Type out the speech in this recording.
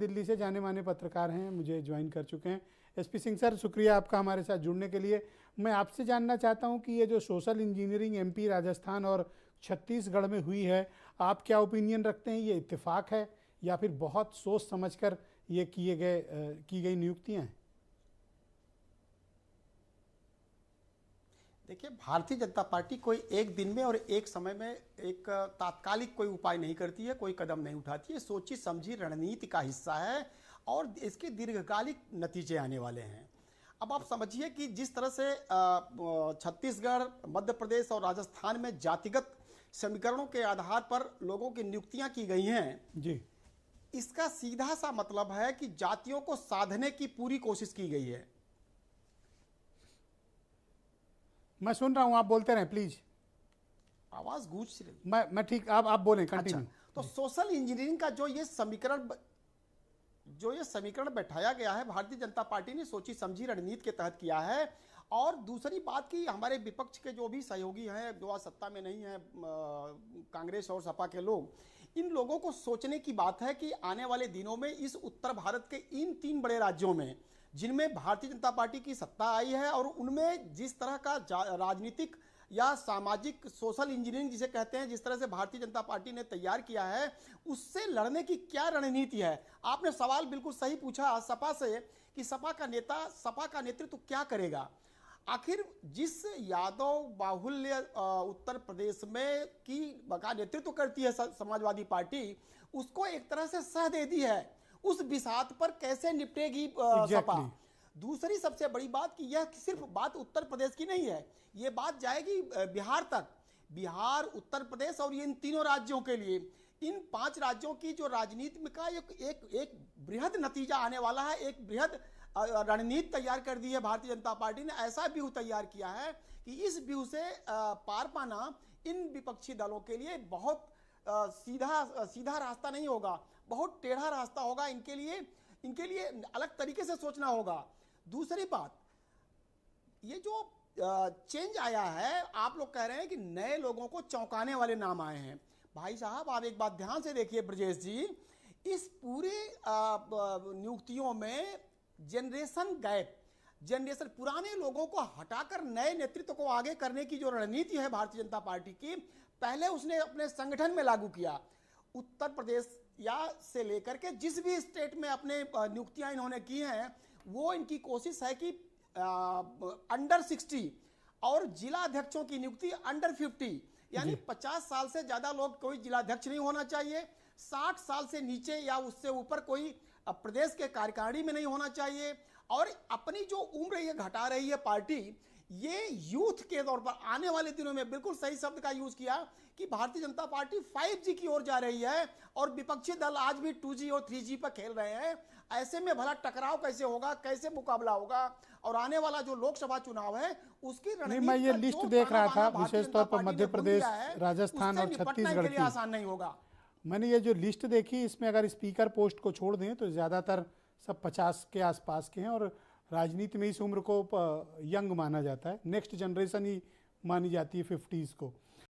दिल्ली से जाने माने पत्रकार हैं, मुझे ज्वाइन कर चुके हैं। एसपी सिंह सर, शुक्रिया आपका हमारे साथ जुड़ने के लिए। मैं आपसे जानना चाहता हूं कि ये जो सोशल इंजीनियरिंग एमपी, राजस्थान और छत्तीसगढ़ में हुई है, आप क्या ओपिनियन रखते हैं? ये इत्तेफाक है या फिर बहुत सोच समझकर ये की गई नियुक्तियां हैं? देखिए, भारतीय जनता पार्टी कोई एक दिन में और एक समय में एक तात्कालिक कोई उपाय नहीं करती है, कोई कदम नहीं उठाती है। सोची समझी रणनीति का हिस्सा है और इसके दीर्घकालिक नतीजे आने वाले हैं। अब आप समझिए कि जिस तरह से छत्तीसगढ़, मध्य प्रदेश और राजस्थान में जातिगत समीकरणों के आधार पर लोगों की नियुक्तियां की गई हैं जी, इसका सीधा सा मतलब है कि जातियों को साधने की पूरी कोशिश की गई है। मैं सुन रहा हूं, आप बोलते रहें प्लीज। आवाज गूंज रही। मैं ठीक, आप बोलें, कंटिन्यू। अच्छा, तो सोशल इंजीनियरिंग का जो ये समीकरण बैठाया गया है, भारतीय जनता पार्टी ने सोची समझी रणनीति के तहत किया है। और दूसरी बात कि हमारे विपक्ष के जो भी सहयोगी हैं, जो आज सत्ता में नहीं है, कांग्रेस और सपा के लोग, इन लोगों को सोचने की बात है कि आने वाले दिनों में इस उत्तर भारत के इन 3 बड़े राज्यों में जिनमें भारतीय जनता पार्टी की सत्ता आई है और उनमें जिस तरह का राजनीतिक या सामाजिक सोशल इंजीनियरिंग जिसे कहते हैं, जिस तरह से भारतीय जनता पार्टी ने तैयार किया है, उससे लड़ने की क्या रणनीति है। आपने सवाल बिल्कुल सही पूछा सपा से कि सपा का नेतृत्व क्या करेगा। आखिर जिस यादव बाहुल्य उत्तर प्रदेश में का नेतृत्व करती है समाजवादी पार्टी, उसको एक तरह से सह दे दी है। उस बिसात पर कैसे निपटेगी सपा। दूसरी सबसे बड़ी बात कि यह सिर्फ बात उत्तर प्रदेश की नहीं है, यह बात जाएगी बिहार तक। बिहार, उत्तर प्रदेश और इन तीनों राज्यों के लिए, इन 5 राज्यों की जो राजनीति में का एक बृहद नतीजा आने वाला है। एक बृहद रणनीति तैयार कर दी है भारतीय जनता पार्टी ने। ऐसा व्यूह तैयार किया है कि इस व्यूह से पार पाना इन विपक्षी दलों के लिए बहुत सीधा रास्ता नहीं होगा, बहुत टेढ़ा रास्ता होगा। इनके लिए अलग तरीके से सोचना होगा। दूसरी बात, ये जो चेंज आया है, आप लोग कह रहे हैं कि नए लोगों को चौंकाने वाले नाम आए हैं। भाई साहब, आप एक बात ध्यान से देखिए ब्रजेश जी, इस पूरे नियुक्तियों में जनरेशन पुराने लोगों को हटाकर नए नेतृत्व को आगे करने की जो रणनीति है भारतीय जनता पार्टी की, पहले उसने अपने संगठन में लागू किया। उत्तर प्रदेश से लेकर के जिस भी स्टेट में अपने नियुक्तियां इन्होंने की हैं, वो इनकी कोशिश है कि अंडर 60 और जिला अध्यक्षों की नियुक्ति अंडर 50, यानी 50 साल से ज्यादा लोग कोई जिलाध्यक्ष नहीं होना चाहिए, 60 साल से नीचे या उससे ऊपर कोई प्रदेश के कार्यकारिणी में नहीं होना चाहिए। और अपनी जो उम्र ये घटा रही है पार्टी, ये यूथ के तौर पर आने वाले दिनों में, बिल्कुल सही शब्द का यूज किया कि भारतीय जनता पार्टी 5G की ओर जा रही है और विपक्षी दल आज भी 2G और 3G पर खेल रहे हैं। ऐसे में भला टकराव कैसे होगा, कैसे मुकाबला होगा? और आने वाला जो लोकसभा चुनाव है उसकी नहीं, मैं ये लिस्ट देख रहा था, विशेष तौर पर मध्य प्रदेश, राजस्थान और छत्तीसगढ़ की आसान नहीं होगा। मैंने ये जो लिस्ट देखी, इसमें अगर स्पीकर पोस्ट को छोड़ दें तो ज़्यादातर सब 50 के आसपास के हैं और राजनीति में इस उम्र को यंग माना जाता है, नेक्स्ट जनरेशन ही मानी जाती है 50s को।